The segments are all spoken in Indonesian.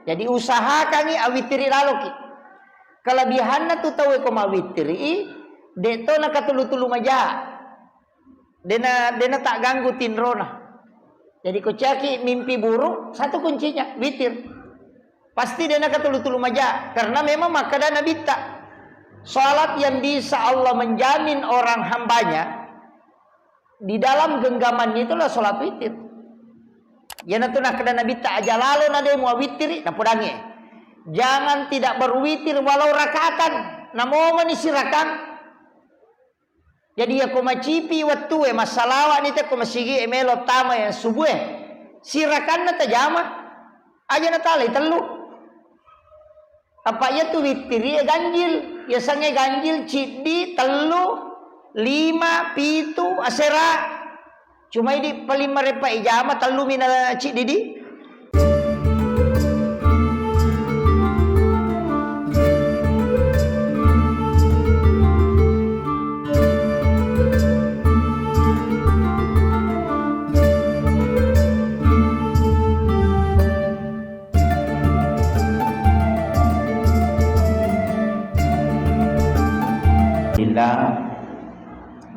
Jadi usahakan ni awitiri lalu ki. Kelebihannya tu tahu ko mawitiri, deto na katulu-tulu maja. Dena tak ganggu tinrona. Jadi ko caki mimpi buruk, satu kuncinya witir. Pasti dena katulu-tulu maja karena memang maka dana bitta. Salat yang bisa Allah menjamin orang hambanya di dalam genggamannya itulah salat witir. Ya natu nak kadana bitta aja lalu nade mau witiri na podangi. Jangan tidak berwitir walau rakaatan. Namo manisirakan. Jadi ya ko macipi waktu masalawa ni te ko masigi emelo tama ya subuh. Sirakan na tajama. Aja na tali telu. Apa ya tu witiri ya ganjil. Ya sange ganjil cidi telu 5 pitu asera. Cuma ini paling merepa ijama telu mina cidi.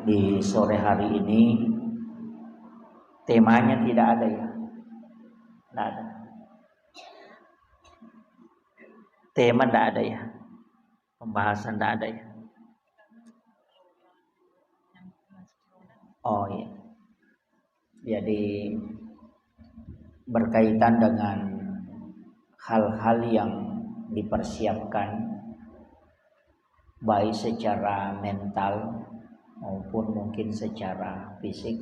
Di sore hari ini temanya tidak ada ya, tidak ada. Tema tidak ada ya, pembahasan tidak ada ya. Oh iya, jadi berkaitan dengan hal-hal yang dipersiapkan baik secara mental maupun mungkin secara fisik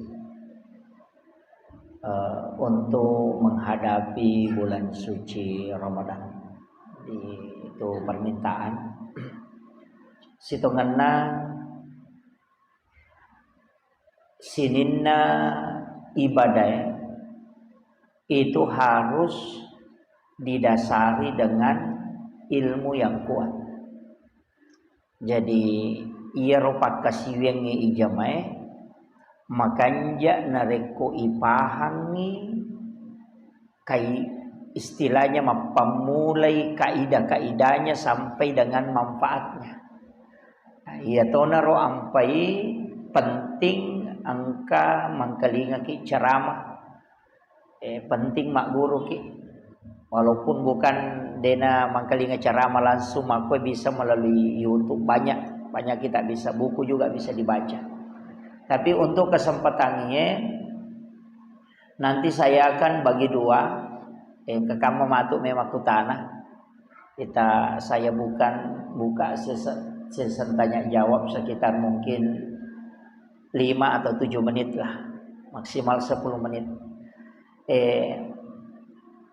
untuk menghadapi bulan suci Ramadan. Itu permintaan situnganna sininna ibadah itu harus didasari dengan ilmu yang kuat. Jadi ia rupa kasiwengi ijamai makanja nareko ipahangi kai istilahnya mempamulai kaidah-kaidahnya sampai dengan manfaatnya. Ia tonaro ampai penting angka mangkalinga ki ceramah penting mak guru ki walaupun bukan dena mangkalinga ceramah langsung aku bisa melalui YouTube banyak kita bisa, buku juga bisa dibaca. Tapi untuk kesempatannya nanti saya akan bagi dua. Ke kamu matuk memang tanah. Saya buka sesi tanya jawab sekitar mungkin 5 atau 7 menit lah, maksimal 10 menit.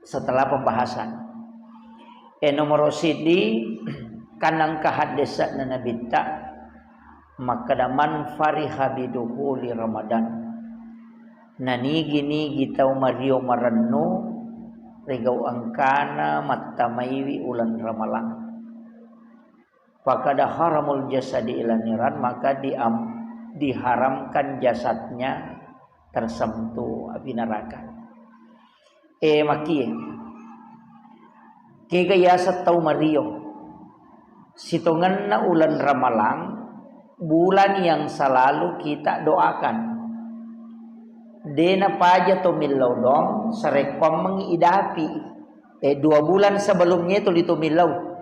Setelah pembahasan. Nomor sidi kanang kahadesat na nabita makadaman fariha biduhuli Ramadan nanigi tau mario marannu regau angkana matamaiwi ulan ramalang fakada haramul jasadi ilaniran maka diharamkan jasadnya tersentuh api neraka. Maki kegayasa tau mario situngan na ulan ramalang bulan yang selalu kita doakan. Dena paja to milodong sarekom mengidapi 2 bulan sebelumnya itu ditumilau.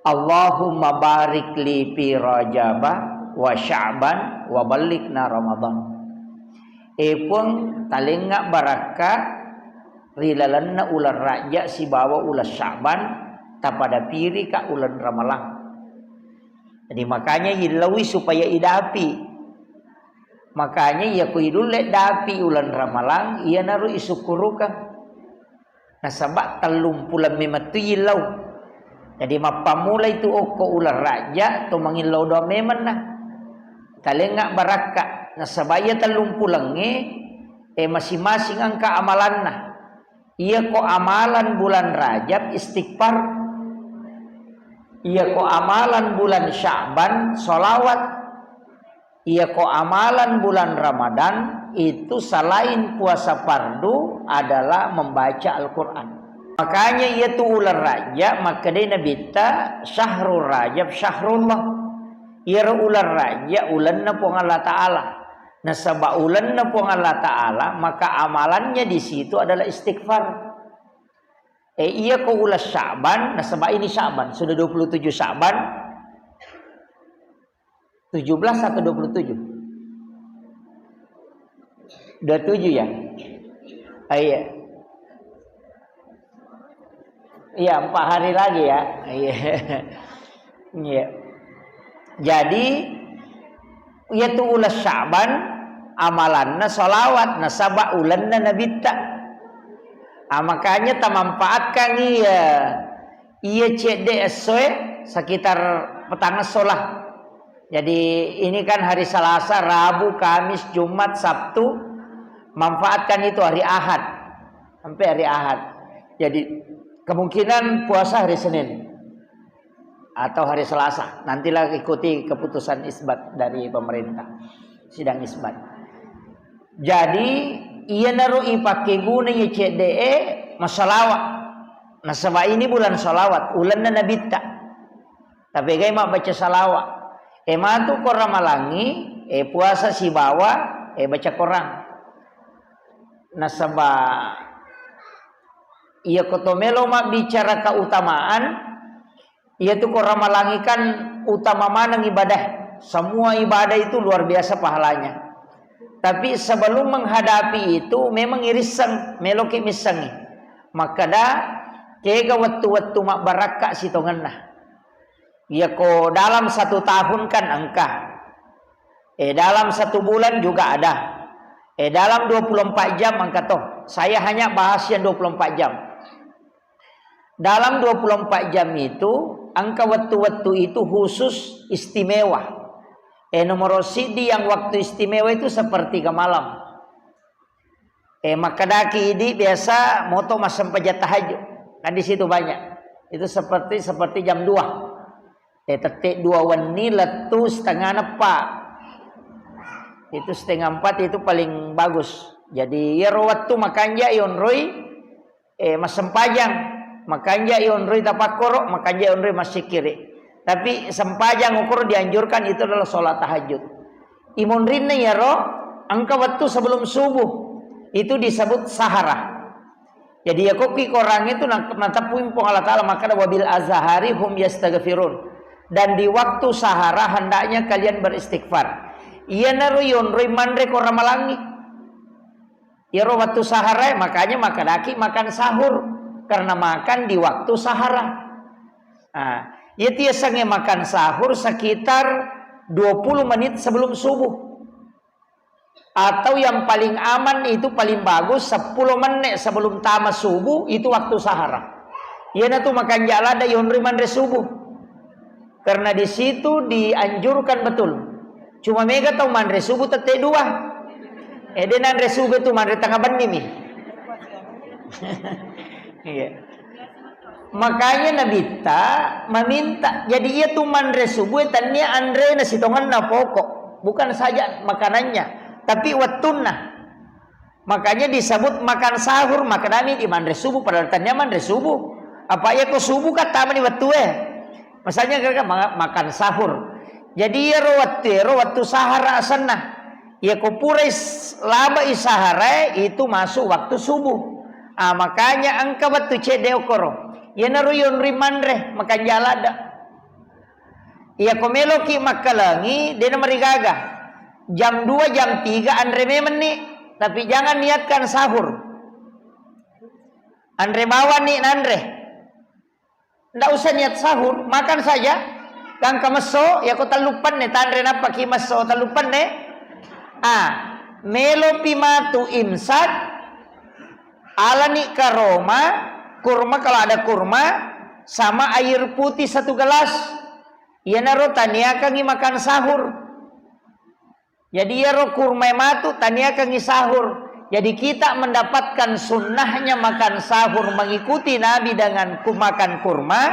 Allahumma barik li fi Rajabah wa Sya'ban wa balikna Ramadan. Pun talenga baraka rilalanna ulan raja si bawa ulan Sya'ban tapada piri ka ulan ramalang. Jadi makanya ilawi supaya idapi. Makanya ya kuidule dapi ulan ramalang ia naru isukurukan. Nasabak 30 mematu ilau. Jadi mapamula itu oko ulan raja to mangilau do meman nah. Talenga baraka nasabaya 30 masing-masing angka amalan nah. Ia ko amalan bulan Rajab istighfar. Ia ko amalan bulan Sya'ban solawat. Ia ko amalan bulan Ramadan itu selain puasa fardu adalah membaca Al-Quran. Makanya ia tu ular raja, maka dia nabita syahrul rajab syahrullah. Ia ular raja ulanna pong Allah Ta'ala. Nasaba ulanna pong Allah Ta'ala, maka amalannya di situ adalah istighfar. Ia ko ulas Sya'ban, nasaba ini Sya'ban, sudah 27 Sya'ban. 17 atau 27? 27 ya? Iya. Iya, 4 hari lagi ya. Iya. Iya. Jadi yaitu ulas Sya'ban amalanna sholawat nasaba ulanna nabita. Makanya tamanfaatkan ia CDSW sekitar petang sholah. Jadi ini kan hari Selasa, Rabu, Kamis, Jumat, Sabtu. Manfaatkan itu hari Ahad sampai hari Ahad. Jadi kemungkinan puasa hari Senin atau hari Selasa. Nantilah ikuti keputusan isbat dari pemerintah, sidang isbat. Jadi ia narui pakai guna ya CDE masalawat. Nasaba ini bulan salawat, ulan na nabita. Tapi gay mak baca salawat. Matu korang malangi, puasa si bawa, baca Quran. Nasaba ia kotomelo mak bicara keutamaan. Ia tu korang malangikan utama mana ibadah. Semua ibadah itu luar biasa pahalanya. Tapi sebelum menghadapi itu memang irisang meloki misangi. Maka dah kega waktu-waktu mak barakak si tonganna. Ia ko dalam 1 tahun kan angka. Dalam 1 bulan juga ada. Dalam 24 jam angka toh. Saya hanya bahas yang 24 jam. Dalam 24 jam itu angka waktu-waktu itu khusus istimewa. Nomor sidi yang waktu istimewa itu sepertiga malam. Maka daki ini biasa moto mas sampai tahajud. Kan di situ banyak. Itu seperti jam 2. Tetek 2 wani letu setengah nepa. Itu setengah 4 itu paling bagus. Jadi ya waktu makanya ion roy mas sempajang. Makanya ion roy tapakorok, makanya ion roy masih kiri. Tapi sempajang ukur dianjurkan itu adalah sholat tahajud. Imun rinna ya roh, angka waktu sebelum subuh itu disebut sahara. Jadi ya koki korang itu natapuin pong Allah Ta'ala, maka wabil azhari hum yastaghfirun. Dan di waktu sahara hendaknya kalian beristighfar. Iya naru yon roy mandre korang malangi. Ya roh waktu sahara, makanya makadaki makan sahur karena makan di waktu sahara. Ya tiasanya makan sahur sekitar 20 menit sebelum subuh. Atau yang paling aman itu paling bagus 10 menit sebelum tamat subuh itu waktu sahara. Ya na tu makan jalada yonri mandre subuh. Karena di situ dianjurkan betul. Cuma mega tahu mandre subuh tete 2. Dan andre subuh tu mandre tengah benim. Iya. Makanya Nabi meminta. Jadi ia tu mandre subuh tanya andre na sitongan na pokok. Bukan saja makanannya, tapi watunna. Makanya disebut makan sahur. Maka kami di mandre subuh padahal tanya mandre subuh. Apa ya ko subuh kata mani watu Masanya mereka makan sahur. Jadi ya rawatu sahara asana. Ya ko purais laba isahara itu masuk waktu subuh. Makanya angka batu cedeo koro. Ya naruyon rimandre makan jalada. Ya komeloki makalangi dia marigaga. Jam 2 jam 3 andre memen nih. Tapi jangan niatkan sahur. Andre bawa nih andre. Ndak usah niat sahur, makan saja. Kang kameso ya ko talupan nih tandre napa ki maso talupan nih. Melo pimatu imsak alani karoma. Kurma kalau ada kurma sama air putih 1 gelas. Ya naro tania kangi makan sahur. Jadi ya ro kurma matu tania kangi sahur. Jadi kita mendapatkan sunnahnya makan sahur mengikuti Nabi dengan makan kurma.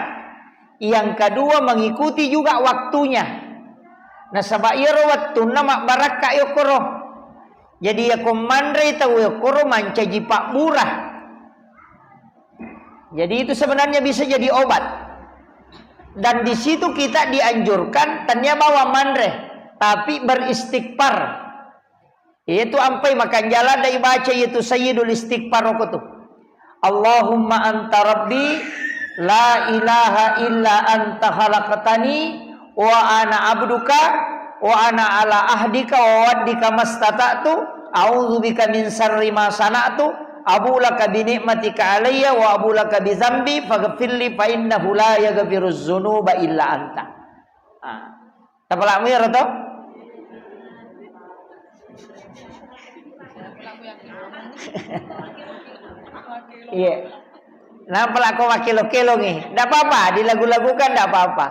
Yang kedua mengikuti juga waktunya. Nah sabairo waktu nama barakah yokoro. Jadi ya komandre tahu yokoro mancaji pak murah. Jadi itu sebenarnya bisa jadi obat. Dan di situ kita dianjurkan tanya bawa manre, tapi beristighfar. Itu ampai makan jalan dari baca itu sayyidul istighfar tu. Allahumma anta rabbi la ilaha illa anta khalaqtani wa ana abduka wa ana ala ahdika wa waddika mastata'tu a'udzubika min syarri ma sana'tu abu laka bi ni'matika alayya wa abu laka bi dzambi faghfirli fa innahu la yaghfiruz dzunuba illa anta. Tapalamu ya roto? Iya. Nah, pelaku wakil-wakil nih. Enggak apa-apa, dilagu-lagukan enggak apa-apa.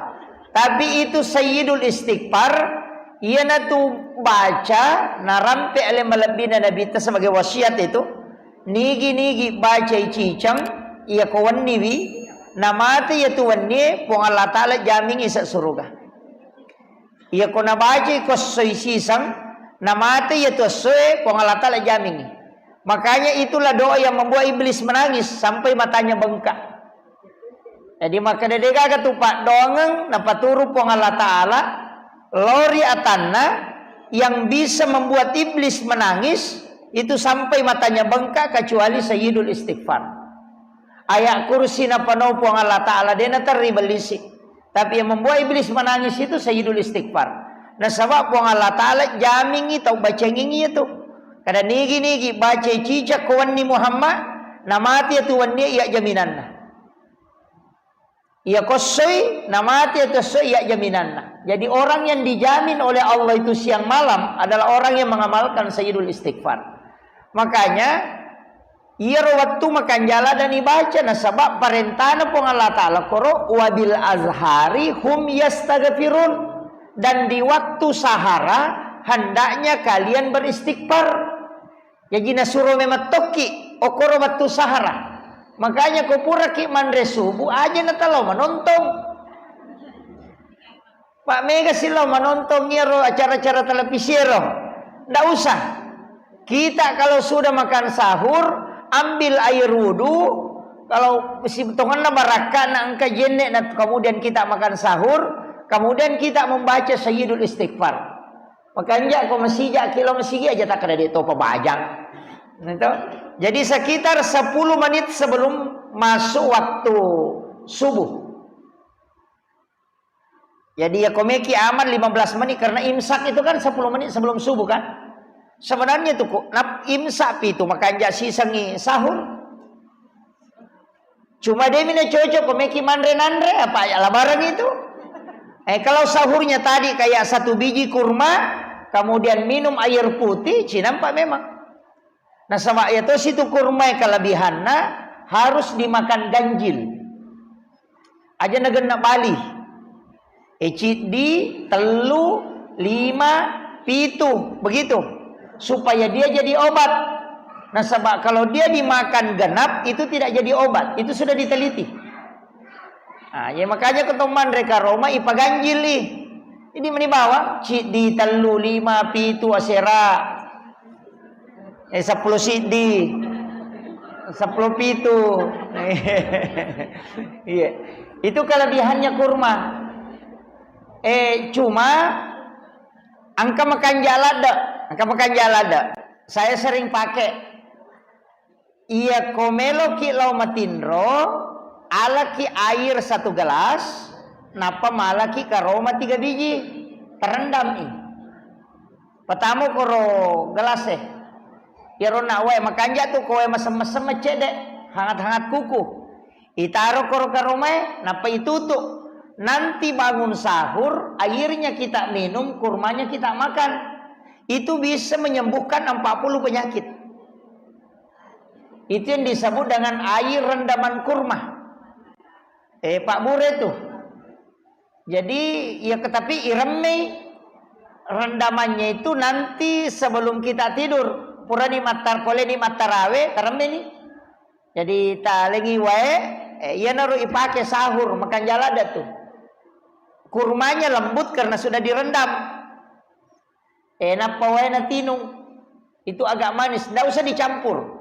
Tapi itu sayyidul istighfar, ia natu baca narampe ale malabina nabi ta sebagai wasiat itu. Nigi baca cicang ia kawan niwi namate ya tuwanni pong Allah taala jaming isa surga. Ia kona baca ko sisang namate ya tusoe pong Allah taala jaming. Makanya itulah doa yang membuat iblis menangis sampai matanya bengkak. Jadi maka dedega katupak dongeng napaturu pong Allah taala lori atanna yang bisa membuat iblis menangis itu sampai matanya bengkak kecuali sayyidul istighfar. Ayat kursi napano pong Allah taala dena terribelisik. Tapi yang membuat iblis menangis itu sayyidul istighfar. Nah sebab pong Allah taala jamingi tau bacengingi itu. Kada nigi baca cicak kawan ni Muhammad namati itu wanni iya jaminanna. Ia kosoi namati itu soi iya jaminanna. Jadi orang yang dijamin oleh Allah itu siang malam adalah orang yang mengamalkan sayyidul istighfar. Makanya ia waktu makan jala dan dibaca nah sebab perintahna pong Allah taala koro wabil azhari hum yastaghfirun dan di waktu sahara hendaknya kalian beristighfar. Jadi nasuruh mematoki okoro waktu sahara. Makanya kau pura ki mandre subuh aja natalo menonton. Pak Mega silo menonton ro acara-acara televisi ro. Ndak usah. Kita kalau sudah makan sahur ambil air wudu. Kalau si tonganna baraka na angka jenne na kemudian kita makan sahur, kemudian kita membaca sayyidul istighfar. Makanya kau masijak kilo masigi aja tak ada di topa bajang. Gitu. Jadi sekitar 10 menit sebelum masuk waktu subuh. Jadi ya komeki aman 15 menit karena imsak itu kan 10 menit sebelum subuh kan. Sebenarnya itu kok imsak itu makanya sisangi sahur. Cuma dia mina cocok komeki manre-nandre apa ya barang itu. Kalau sahurnya tadi kayak 1 biji kurma, kemudian minum air putih, nampak memang. Nah sama itu situ kurma kelebihannya harus dimakan ganjil. Aja negena Bali. Di telu 5 pitu begitu supaya dia jadi obat. Nah sebab kalau dia dimakan genap itu tidak jadi obat, itu sudah diteliti. Nah, ya makanya ketemuan mereka Roma ipa ganjil nih. Ini menibawa di telu 5 pitu asera. 10 sidi 10 pitu. Iya. Itu kelebihannya kurma. Cuma angka makan jalada. Saya sering pakai. Iya komelo ki lau matindro ala ki air 1 gelas, napa malah ki karoma 3 biji terendam ini. Pertama koro gelas Irona wae makanja tuh kowe mesem-mesem cedek hangat-hangat kuku. Itaro koro karoma napa itutup. Nanti bangun sahur airnya kita minum, kurmanya kita makan. Itu bisa menyembuhkan 40 penyakit. Itu yang disebut dengan air rendaman kurma. Pak Bure tuh. Jadi ya tetapi ireme rendamannya itu nanti sebelum kita tidur. Pura di matar kole di matarawe tereme nih. Jadi ta lagi wae ya naruh ipake sahur makan jalada tuh. Kurmanya lembut karena sudah direndam. Napa wae na tinung. Itu agak manis, enggak usah dicampur.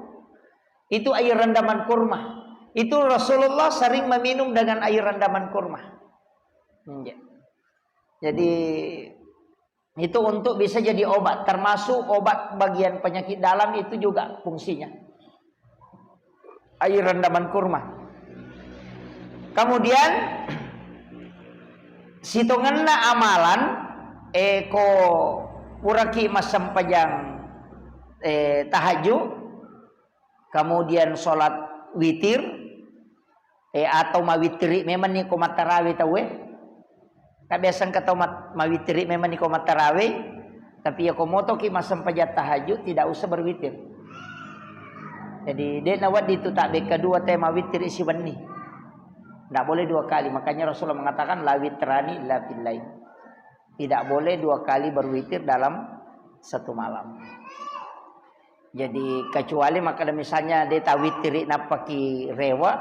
Itu air rendaman kurma. Itu Rasulullah sering meminum dengan air rendaman kurma. Jadi itu untuk bisa jadi obat, termasuk obat bagian penyakit dalam itu juga fungsinya. Air rendaman kurma. Kemudian sitonganna amalan eko uraki masam pajang tahajud, kemudian sholat witir atau mawitri memang ni ko matarawi tahu kabiasaan kata mawitri memang ni ko matarawi, tapi ya komoto ki masam pajat tahajud tidak usah berwitir. Jadi dia nawat itu tak kedua tema witir isi wani. Tidak boleh dua kali. Makanya Rasulullah mengatakan la witrani la fillail. Tidak boleh dua kali berwitir dalam satu malam. Jadi kecuali maka misalnya dia tak witiri napaki rewa,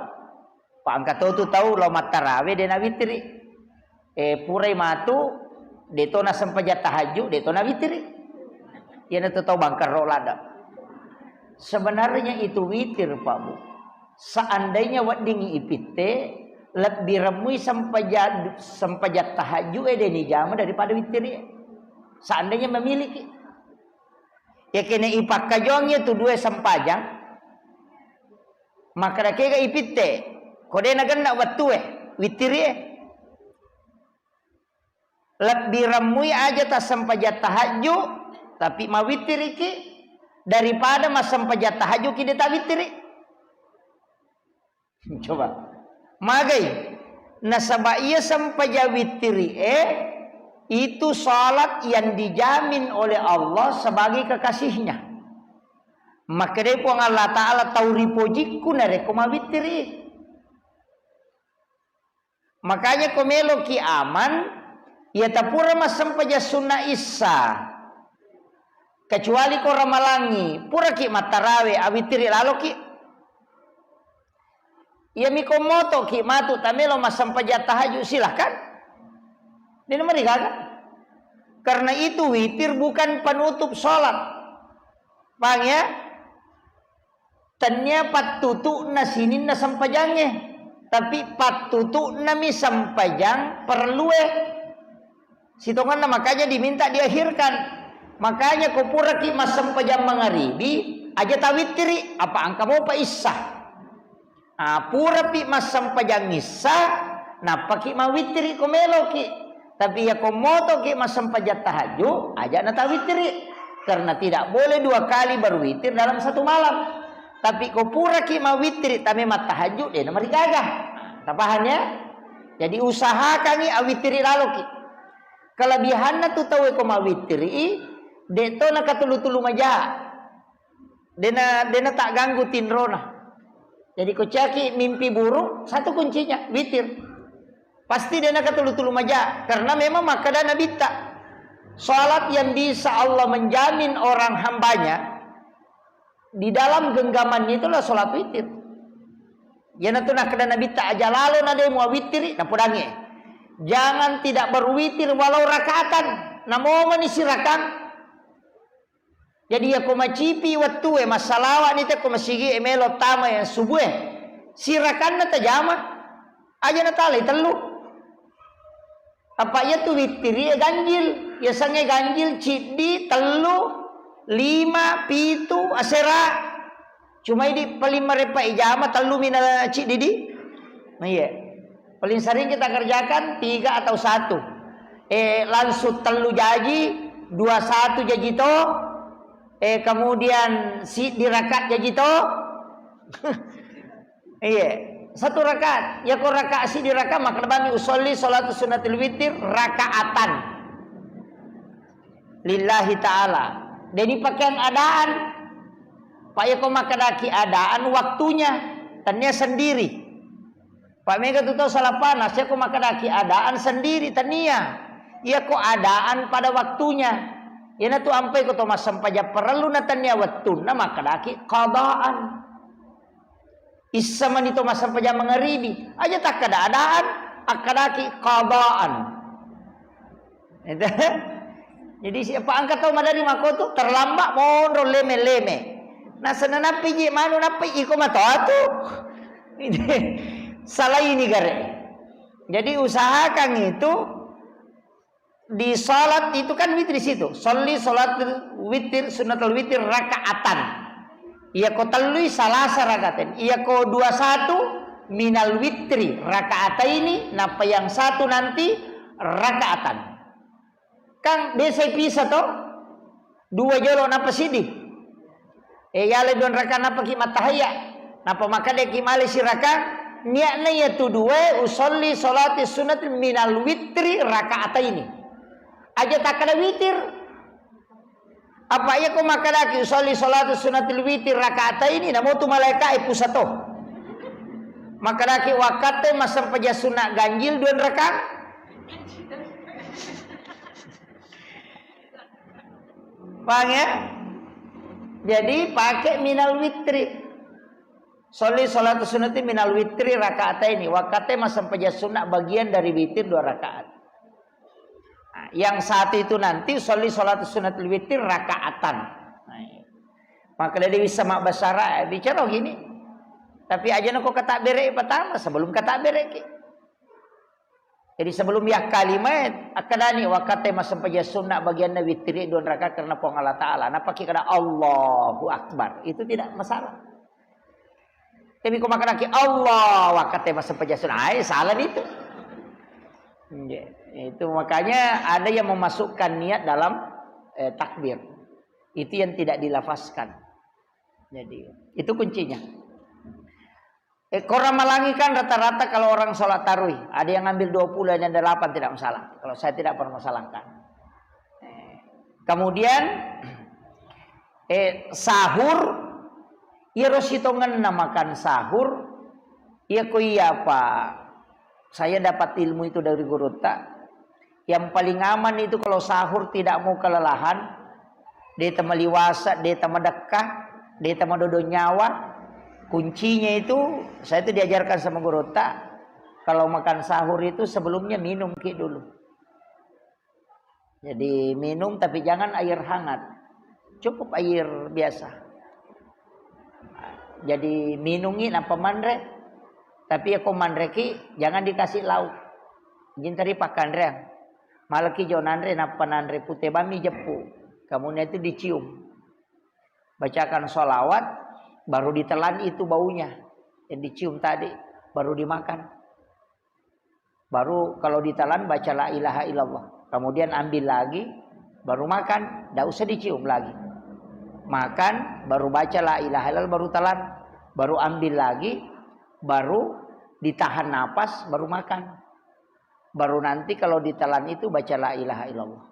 pak angkat tu tahu lo matarawe dia nak witiri. Purai matu dia tu nak sempajat tahajud dia tu nak witiri. Dia nak tahu bangkar rolada. Sebenarnya itu witir Pak Bu. Seandainya wadingi ipite lebih remui sempajat tahajud deni jama daripada witir. Seandainya memiliki. Ya kena ipak kajongnya tu dua sempajang. Maka rakega ipite. Kode nagan nak watu witir lebih remui aja tak sempajat tahajud tapi ma witir iki daripada mas sempajat tahajud kita tak witir. Coba. Magai nasaba ia sempajat witir itu salat yang dijamin oleh Allah sebagai kekasihnya. Maka dia pun Allah Ta'ala tauri pojiku nare koma witiri. Makanya komelo ki aman ya tapura masam paja sunnah isa. Kecuali ko ramalangi pura ki matarawe awitiri lalu ki. Ya mikomoto ki matu tamelo masam paja tahajud silahkan. Ini mereka kan? Karena itu witir bukan penutup sholat. Paham ya? Tanya patutu na sinin na sampajangnya. Tapi patutu na mi sampajang perlu sitongan na makanya diminta diakhirkan. Makanya kupura ki mas sampajang mangaribi aja tawitiri. Apa angka mau pa isah? Pura pi mas sampajang isah. Napa ki mawitiri komelo ki. Tapi ya komoto ki masam pajat tahajud aja nata witri karena tidak boleh dua kali berwitir dalam satu malam. Tapi ko pura ki ma witri tapi mat tahajud dia nomor gagah. Tapahannya? Jadi usahakan ni awitri lalu ki. Kelebihanna tu tahu ko ma witri de to na katulu-tulu maja. Dena tak ganggu tinrona. Jadi ko caki mimpi buruk satu kuncinya witir. Pasti dia nak tulu-tulu maja karena memang maka dana bita. Salat yang bisa Allah menjamin orang hambanya di dalam genggamannya itulah salat witir. Ya natu nak dana bita aja lalu nade mau witir na podangi. Jangan tidak berwitir walau rakaatan. Namo manisirakan. Jadi aku macipi waktu masalahwa ni te ko masigi emelo tama yang subuh. Sirakan na tajama. Aja na tali telu. Apa ya tu witiri ganjil, ya sange ganjil cidi telu 5 pitu asera. Cuma ini paling merepa ijama telu mina cidi di. Nah iya. Paling sering kita kerjakan 3 atau 1. Langsung telu jaji, 21 jaji to. Kemudian si dirakat jaji to. Iya. Satu rakaat, ya kau rakaat si dirakaat maka bami usolli salatu sunnatul witir rakaatan lillahi ta'ala. Jadi pakaian adaan Pak ya kau makadaki adaan waktunya tanya sendiri. Pak mega tu tahu salah panas ya kau makadaki adaan sendiri tania. Ya kau adaan pada waktunya. Ya natu ampai kau tomas sampaja perlu natanya waktu na makadaki qadaan. Isa man itu masa pajang mengeribi aja tak keadaan akadaki qadaan. Jadi siapa angkat tahu madari makotu terlambat mondro leme-leme. Nah senanapi ji manu napi iko matatu. Salah ini gare. Jadi usahakan itu di salat itu kan witir situ. Sholli salat witir sunnatul witir rakaatan. Iya ko talui salasa rakaatin. Iya ko 21 minal witri rakaataini. Napa yang satu nanti rakaatan. Kang biasa pisah toh. Dua jolo napa sidi. Yale don raka napa ki matahaya. Napa maka de ki male si raka. Niatna ya tu dua usolli salati sunat minal witri rakaataini. Aja tak ada witir. Apa ya ko makalaki usolli salati sunatil witir rakaataini namo tu malaikat pusato. Makalaki wakate masam paja sunat ganjil dua rakaat. Paham ya? Jadi pakai minal witri. Sholli sholatu sunnati minal witri rakaataini. Wakate masam paja sunat bagian dari witir 2 rakaat. Nah, yang saat itu nanti sholli sholatu sunnatil witri rakaatan. Nah, maka dia bisa mak basara bicara gini. Tapi aja nak kata berek pertama sebelum kata berek. Jadi sebelum ya kalimat akadani wakate masam paja sunnah bagian witri 2 rakaat karena pong Allah Ta'ala. Napa kira Allahu Akbar. Itu tidak masalah. Tapi kau makan lagi Allah wakate masam paja sunnah. Salah itu. Itu makanya ada yang memasukkan niat dalam takbir. Itu yang tidak dilafazkan. Jadi itu kuncinya. Korang Malangi kan rata-rata kalau orang sholat tarawih ada yang ngambil 20 dan 8 tidak masalah. Kalau saya tidak permasalahkan. Kemudian sahur ya rositongan namakan sahur ya koi apa? Saya dapat ilmu itu dari guru tak. Yang paling aman itu kalau sahur tidak mau kelelahan, dia temaliwasa, dia temadekah, dia temadodo nyawa. Kuncinya itu saya itu diajarkan sama guru tak. Kalau makan sahur itu sebelumnya minum dulu. Jadi minum tapi jangan air hangat. Cukup air biasa. Jadi minungin apa mandre. Tapi aku mandreki jangan dikasih lauk. Jintari pakan reang. Malaki jonandre napa nandre putih bami jepu. Kemudian itu dicium. Bacakan sholawat. Baru ditelan itu baunya yang dicium tadi, baru dimakan. Baru kalau ditelan baca la ilaha illallah. Kemudian ambil lagi, baru makan, tidak usah dicium lagi. Makan, baru baca la ilaha illallah, baru telan, baru ambil lagi, baru ditahan napas, baru makan. Baru nanti kalau ditelan itu baca la ilaha illallah.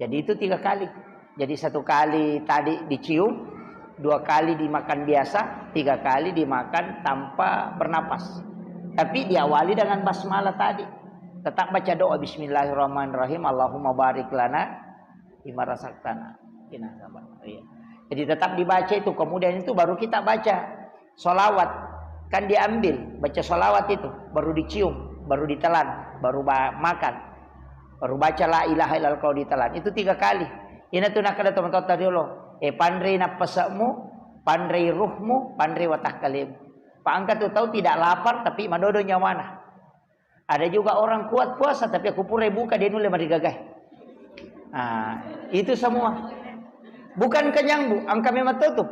Jadi itu 3 kali. Jadi 1 kali tadi dicium, 2 kali dimakan biasa, 3 kali dimakan tanpa bernapas. Tapi diawali dengan basmalah tadi. Tetap baca doa bismillahirrahmanirrahim. Allahumma barik lana bima razaqtana. Jadi tetap dibaca itu. Kemudian itu baru kita baca sholawat. Kan diambil, baca sholawat itu. Baru dicium, baru ditelan, baru makan. Baru baca la ilaha illallah kalau ditelan. Itu 3 kali. Ini tuh nak ada teman-teman tadi loh. Pandai napasmu, pandai ruhmu, pandai watak kalim. Pak Angkat tuh tahu tidak lapar tapi madodo nyawana. Ada juga orang kuat puasa tapi aku pura buka dia nulis mari gagah. Nah, itu semua. Bukan kenyang bu, angka memang tutup.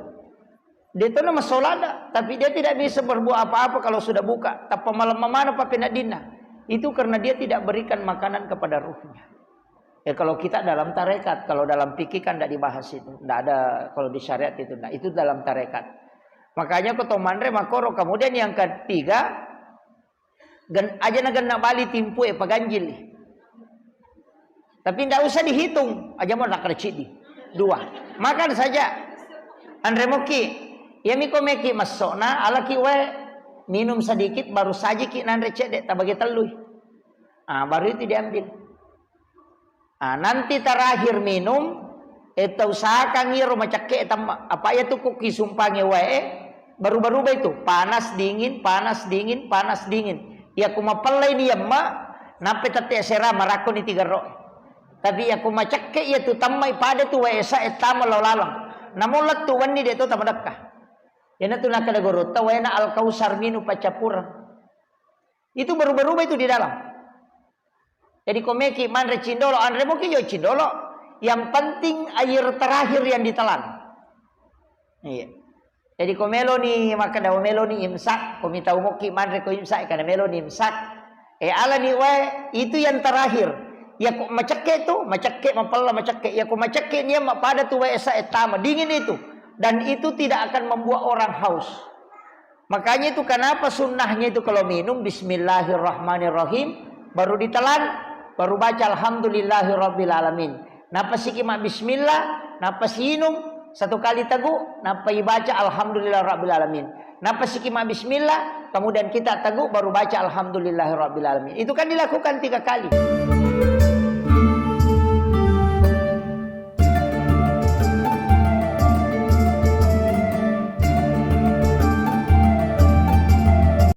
Dia tuh nama solada, tapi dia tidak bisa berbuat apa-apa kalau sudah buka. Tapi malam mana apa penadina. Itu karena dia tidak berikan makanan kepada ruhnya. Ya kalau kita dalam tarekat, kalau dalam fikih kan tidak dibahas itu, tidak ada kalau di syariat itu, nah itu dalam tarekat. Makanya kotomandre makoro. Kemudian yang ketiga, aja nak bali timpu paganjil. Tapi tidak usah dihitung, aja mau nak recidi 2. Makan saja. Andre moki, ya miko meki masokna, alaki we minum sedikit baru saja ki nandre cedek tabagi telui. Baru itu diambil. Nanti terakhir minum itu usahakan ngiro macake apa ya tuh kuki sumpange wae baru-baru itu panas dingin ya kuma pelai ni yamma nape tate sera marako ni 3 ro tapi ya kuma cake ya tu tamai pada tu wae sa etama lalang namulat tu wani de tu tamadakka Yana tu nak kada gorot, tawena al kausar minu pacapura. Itu baru berubah itu di dalam. Jadi komeki manre cindolo, andre moki yo cindolo. Yang penting air terakhir yang ditelan. Iya. Jadi komelo ni maka daw melo ni imsak, komita umoki manre ko imsak kana melo ni imsak. Ala ni wae itu yang terakhir. Ya kok macake tu, macake mapalla macake. Ya kok macake ni pada tu wae esa etama dingin itu. Dan itu tidak akan membuat orang haus. Makanya itu kenapa sunnahnya itu kalau minum bismillahirrahmanirrahim baru ditelan, baru baca alhamdulillahirabbil alamin. Napa sikima bismillah, napa sinum satu kali teguk, napa baca alhamdulillahirabbil alamin. Napa sikima bismillah, kemudian kita teguk baru baca alhamdulillahirabbil alamin. Itu kan dilakukan 3 kali.